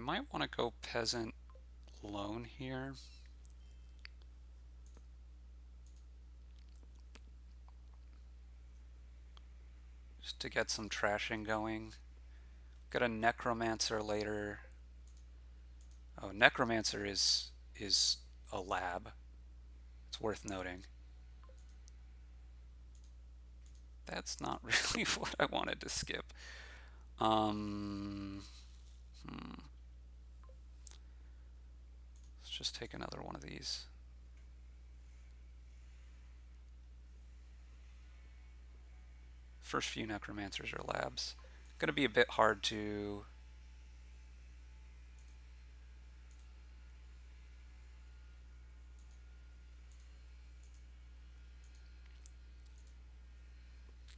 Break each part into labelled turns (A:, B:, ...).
A: might want to go peasant loan here. Just to get some trashing going. Got a necromancer later. Oh, necromancer is a lab. It's worth noting. That's not really what I wanted to skip. Um, Let's just take another one of these. First few necromancers are labs. Gonna be a bit hard to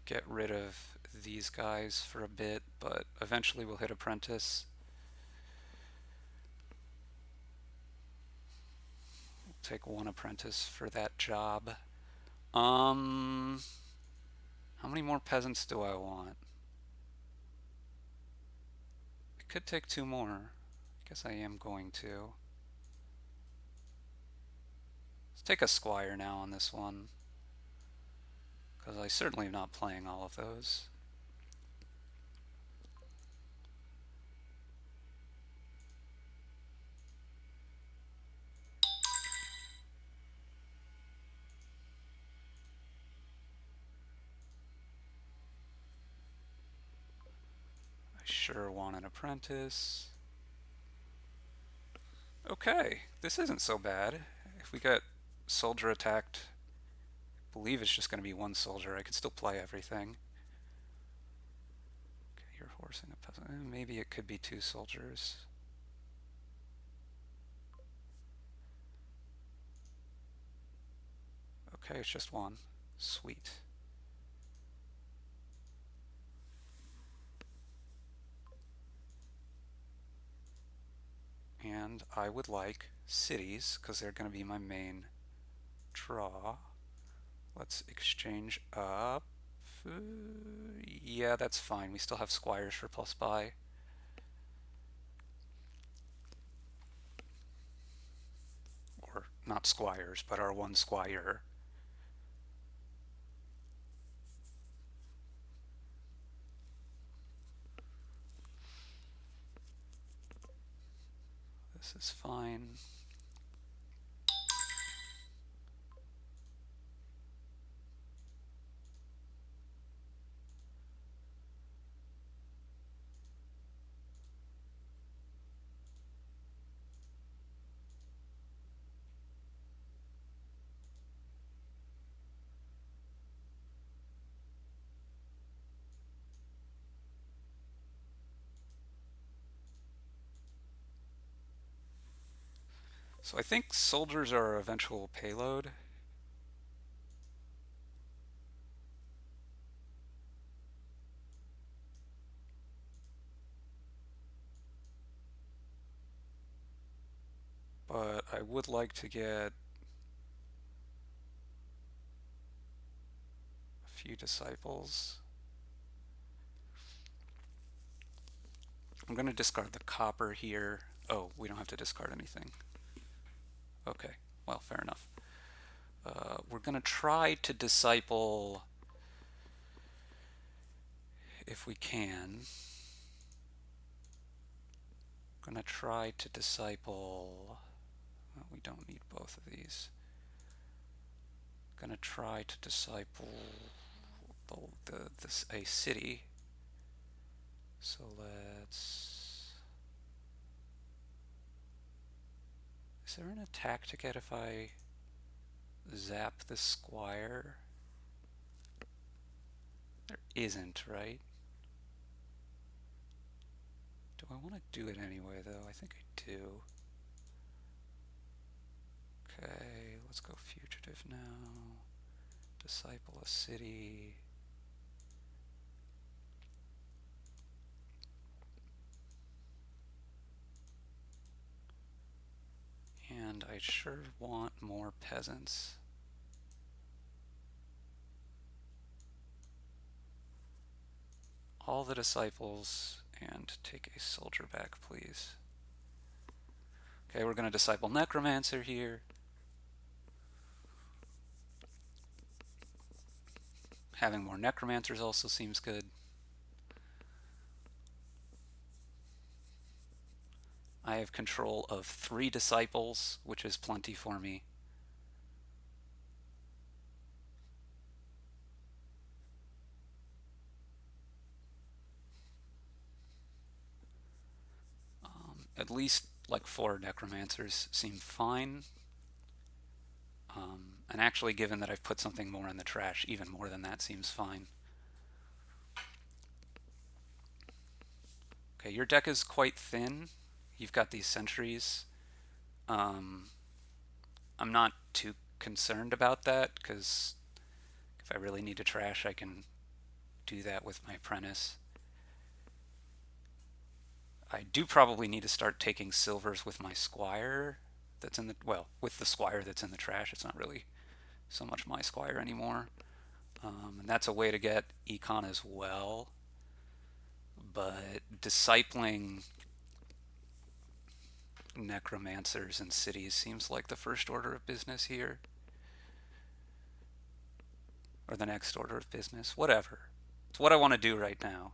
A: get rid of these guys for a bit, but eventually we'll hit apprentice. We'll take one apprentice for that job. How many more peasants do I want? I could take two more. I guess I am going to. Let's take a squire now on this one, because I certainly am not playing all of those. I sure want an apprentice. Okay, this isn't so bad. If we get soldier attacked, I believe it's just going to be one soldier. I could still play everything. Okay, you're forcing a peasant. Maybe it could be two soldiers. Okay, it's just one. Sweet. And I would like cities, because they're going to be my main draw. Let's exchange up. Yeah, that's fine. We still have squires for plus buy. Or not squires, but our one squire. This is fine. So I think soldiers are our eventual payload. But I would like to get a few disciples. I'm going to discard the copper here. Oh, we don't have to discard anything. Okay, well, fair enough. We're going to try to disciple if we can. I'm going to try to disciple. Well, we don't need both of these. Going to try to disciple a city. So let's. Is there an attack to get if I zap the squire? There isn't, right? Do I want to do it anyway, though? I think I do. Okay, let's go fugitive now. Disciple a city. And I sure want more peasants. All the disciples, and take a soldier back, please. Okay, we're going to disciple Necromancer here. Having more Necromancers also seems good. I have control of 3 disciples, which is plenty for me. At least like 4 Necromancers seem fine. And actually, given that I've put something more in the trash, even more than that seems fine. Okay, your deck is quite thin. You've got these sentries. Um, I'm not too concerned about that because if I really need to trash, I can do that with my apprentice. I do probably need to start taking silvers with my squire that's in the, well, with the squire that's in the trash. It's not really so much my squire anymore. And that's a way to get econ as well. But discipling necromancers in cities seems like the first order of business here. Or the next order of business. Whatever. It's what I want to do right now.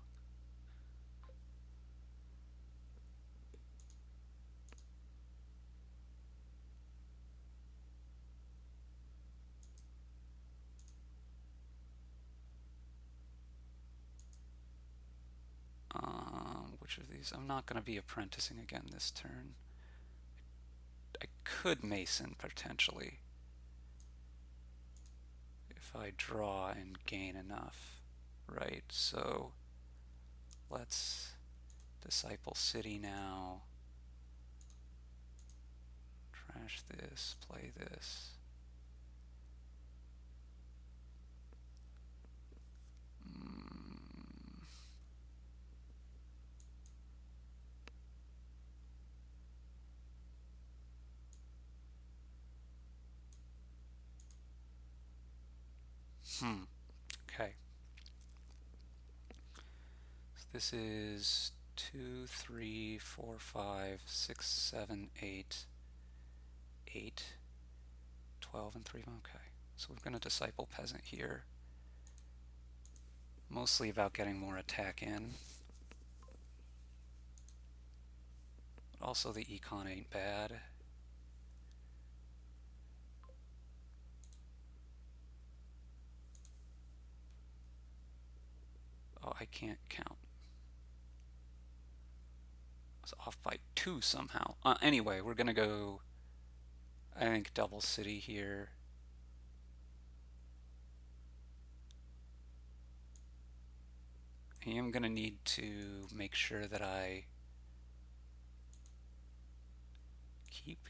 A: Which of these? I'm not going to be apprenticing again this turn. I could Mason potentially if I draw and gain enough, right? So let's disciple city now. Trash this, play this. Okay. So this is 2, 3, 4, 5, 6, 7, 8, 8, 12, and 3. Okay. So we're going to disciple peasant here. Mostly about getting more attack in. But also the econ ain't bad. Oh, I can't count. I was off by 2 somehow. Anyway, we're going to go, I think, double city here. I am going to need to make sure that I keep,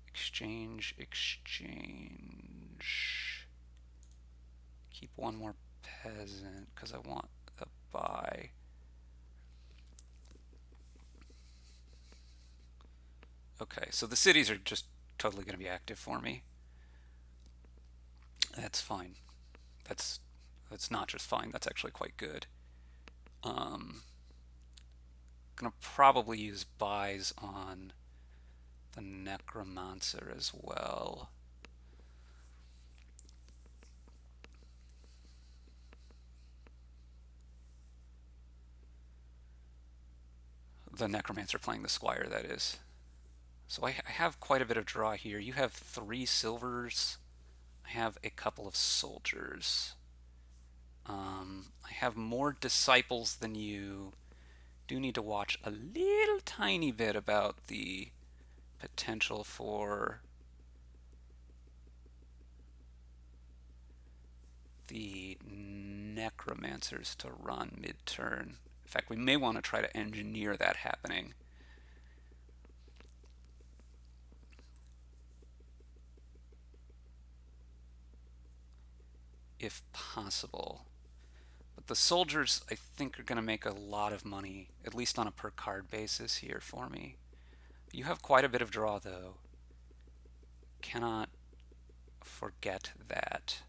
A: exchange, keep 1 more peasant because I want a buy. Okay, so the cities are just totally going to be active for me. That's fine. That's not just fine, that's actually quite good. Gonna probably use buys on the necromancer as well. The necromancer playing the squire, that is. So I have quite a bit of draw here. You have 3 silvers. I have a couple of soldiers. I have more disciples than you. Do need to watch a little tiny bit about the potential for the necromancers to run mid-turn. In fact, we may want to try to engineer that happening. If possible. But the soldiers, I think, are going to make a lot of money, at least on a per card basis here for me. You have quite a bit of draw, though. Cannot forget that.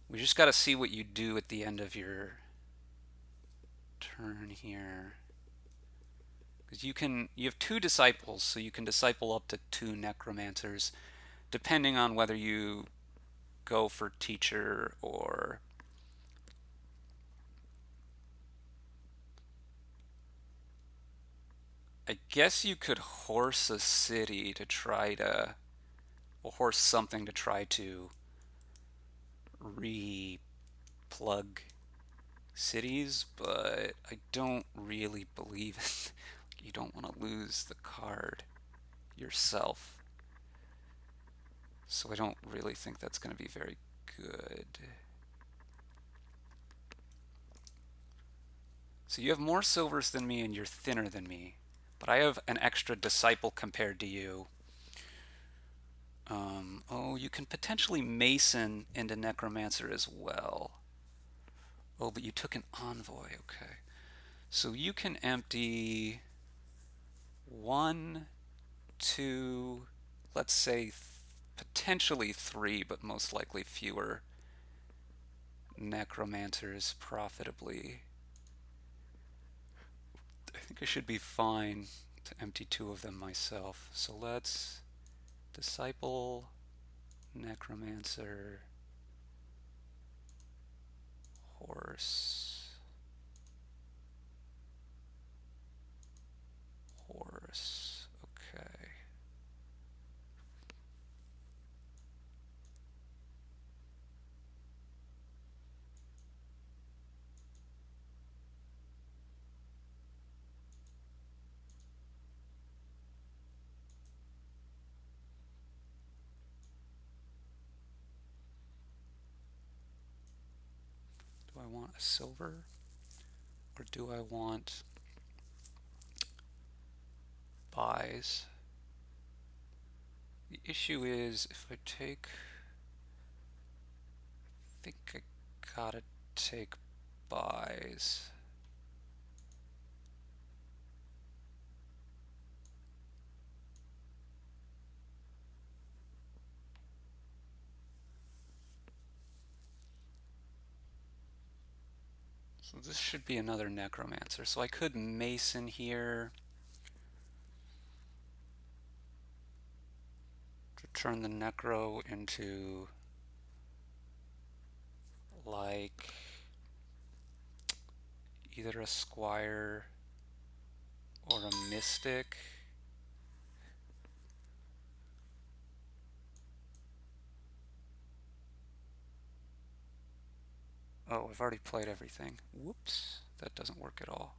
A: We just got to see what you do at the end of your turn here. Because you have two disciples, so you can disciple up to two necromancers, depending on whether you go for teacher or I guess you could horse a city to try to, or horse something to try to re-plug cities, but I don't really believe it. You don't want to lose the card yourself. So I don't really think that's going to be very good. So you have more silvers than me and you're thinner than me. But I have an extra disciple compared to you. Oh, you can potentially Mason into Necromancer as well. Oh, but you took an Envoy, okay. So you can empty one, two, let's say potentially three, but most likely fewer Necromancers profitably. I think I should be fine to empty two of them myself. So let's Disciple, Necromancer, Horse, Horse. Okay. Do I want a silver? Or do I want buys? The issue is if I take, I think I gotta take buys. So this should be another Necromancer. So I could Mason here to turn the Necro into like either a Squire or a Mystic. Oh, I've already played everything. Whoops, that doesn't work at all.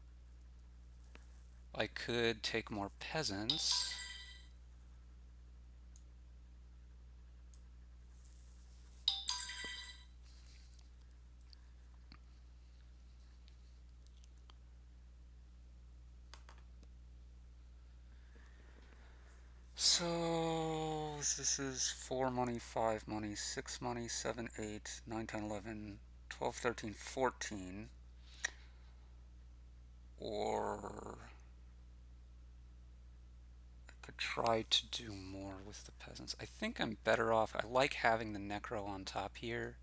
A: I could take more peasants. So this is 4 money, 5 money, 6 money, 7, 8, 9, 10, 11, 12, 13, 14. Or I could try to do more with the peasants. I think I'm better off. I like having the Necro on top here.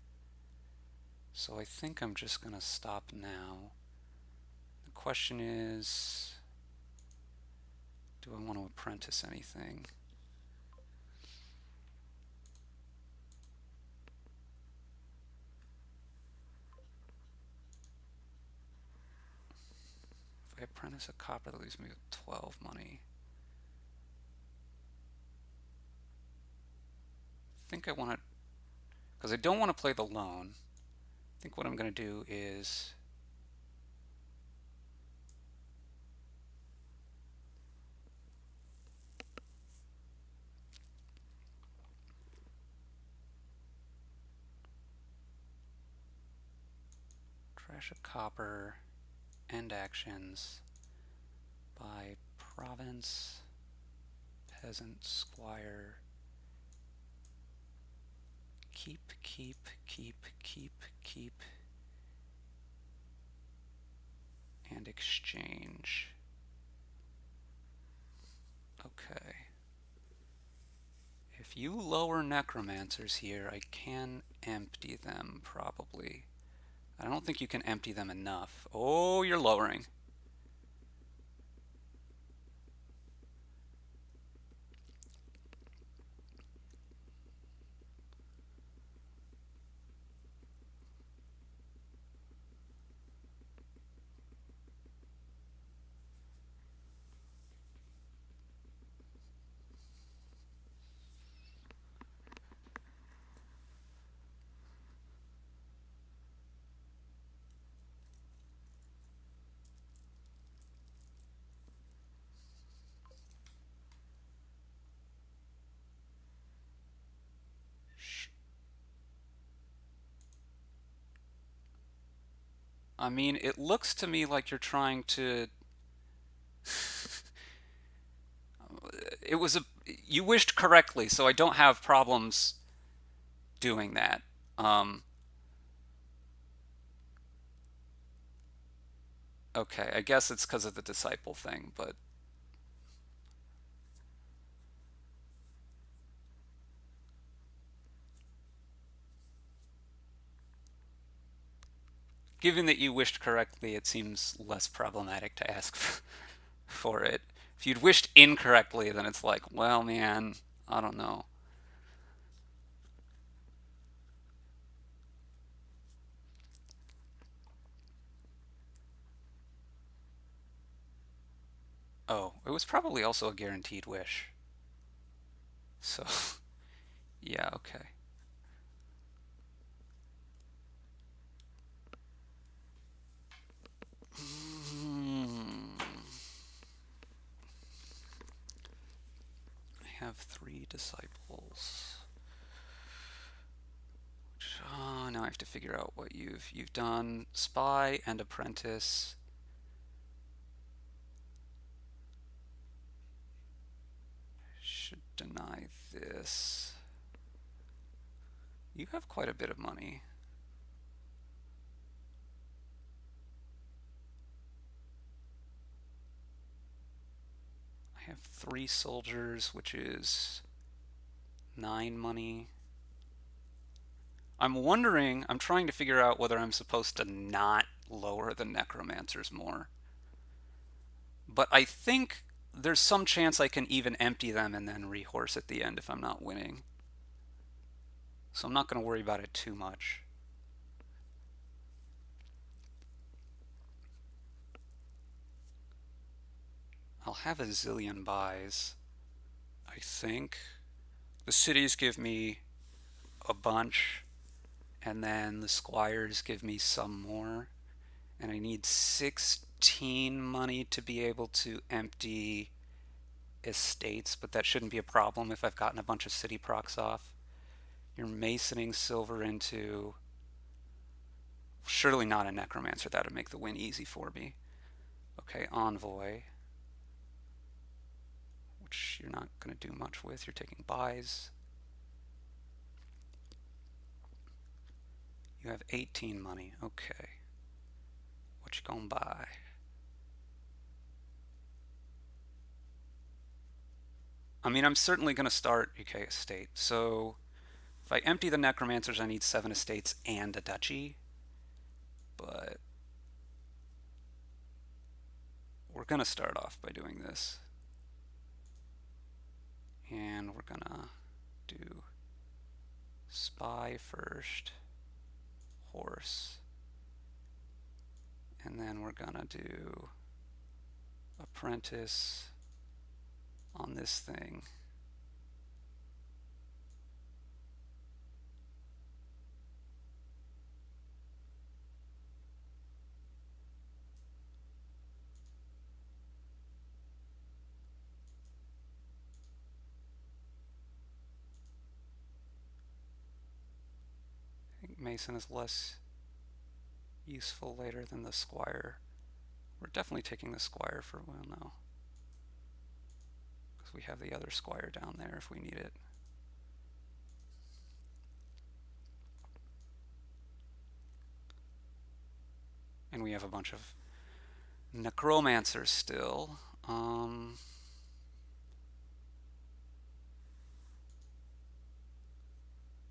A: So I think I'm just going to stop now. The question is, do I want to apprentice anything? If I apprentice a copper, that leaves me with 12 money. I think I want to, because I don't want to play the loan. I think what I'm going to do is trash a copper, end actions, by province, peasant, squire, keep, keep, keep, keep, keep, and exchange. Okay. If you lower necromancers here, I can empty them probably. I don't think you can empty them enough. Oh, you're lowering. I mean, it looks to me like you're trying to. It was a. You wished correctly, so I don't have problems doing that. Um, okay, I guess it's because of the disciple thing, but given that you wished correctly, it seems less problematic to ask for it. If you'd wished incorrectly, then it's like, well, man, I don't know. Oh, it was probably also a guaranteed wish. So, yeah, okay. Hmm. I have three disciples. Now I have to figure out what you've done. Spy and apprentice. Should deny this. You have quite a bit of money. I have three soldiers, which is 9 money. I'm trying to figure out whether I'm supposed to not lower the necromancers more. But I think there's some chance I can even empty them and then rehorse at the end if I'm not winning. So I'm not going to worry about it too much. I'll have a zillion buys, I think. The cities give me a bunch, and then the squires give me some more. And I need 16 money to be able to empty estates, but that shouldn't be a problem if I've gotten a bunch of city procs off. You're masoning silver into. Surely not a necromancer. That would make the win easy for me. Okay, envoy, which you're not going to do much with. You're taking buys. You have 18 money. Okay. What you gonna buy? I mean, I'm certainly going to start UK estate. So if I empty the necromancers, I need 7 estates and a duchy. But we're going to start off by doing this. And we're going to do spy first, horse, and then we're going to do apprentice on this thing. I think Mason is less useful later than the squire. We're definitely taking the squire for, well, no, because we have the other squire down there if we need it. And we have a bunch of necromancers still.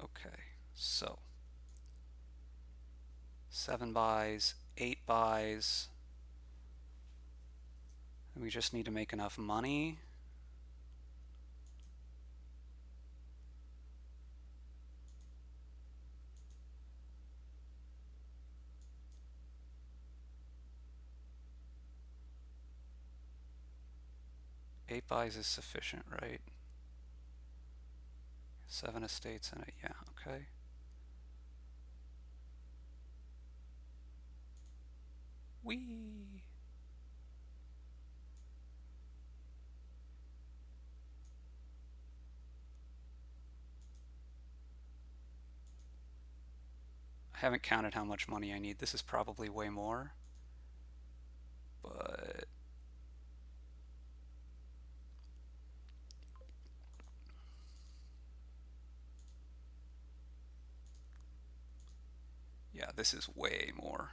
A: Okay, so 7 buys, 8 buys. We just need to make enough money. Eight buys is sufficient, right? 7 estates in it, yeah, okay. Whee! I haven't counted how much money I need. This is probably way more. But yeah, this is way more.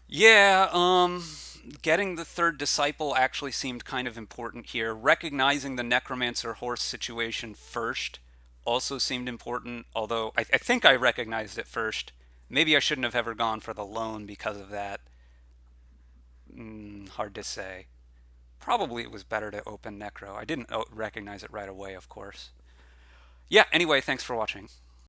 A: Yeah, getting the third disciple actually seemed kind of important here. Recognizing the necromancer horse situation first also seemed important, although I think I recognized it first. Maybe I shouldn't have ever gone for the loan because of that. Hard to say. Probably it was better to open Necro. I didn't recognize it right away, of course. Yeah, anyway, thanks for watching.